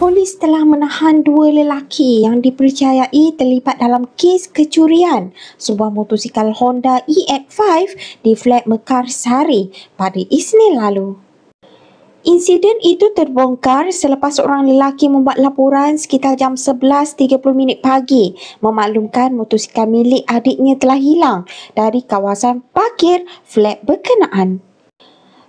Polis telah menahan dua lelaki yang dipercayai terlibat dalam kes kecurian sebuah motosikal Honda EX5 di Flat Mekarsari pada Isnin lalu. Insiden itu terbongkar selepas seorang lelaki membuat laporan sekitar jam 11.30 pagi memaklumkan motosikal milik adiknya telah hilang dari kawasan parkir flat berkenaan.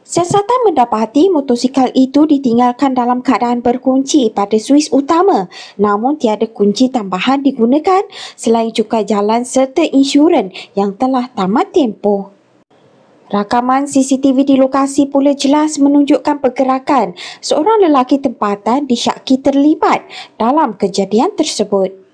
Siasatan mendapati motosikal itu ditinggalkan dalam keadaan berkunci pada suis utama, namun tiada kunci tambahan digunakan selain cukai jalan serta insurans yang telah tamat tempoh. Rakaman CCTV di lokasi pula jelas menunjukkan pergerakan seorang lelaki tempatan disyaki terlibat dalam kejadian tersebut.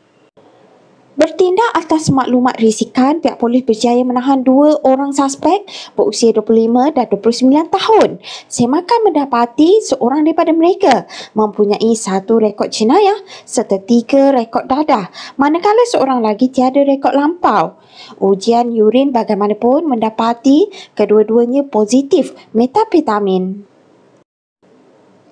Bertindak atas maklumat risikan, pihak polis berjaya menahan dua orang suspek berusia 25 dan 29 tahun. Semakan mendapati seorang daripada mereka mempunyai satu rekod jenayah serta 3 rekod dadah, manakala seorang lagi tiada rekod lampau. Ujian urin bagaimanapun mendapati kedua-duanya positif metapetamin.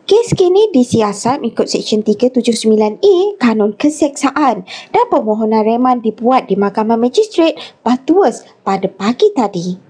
Kes kini disiasat mengikut Seksyen 379A Kanun Keseksaan dan permohonan reman dibuat di Mahkamah Magistrate Batuas pada pagi tadi.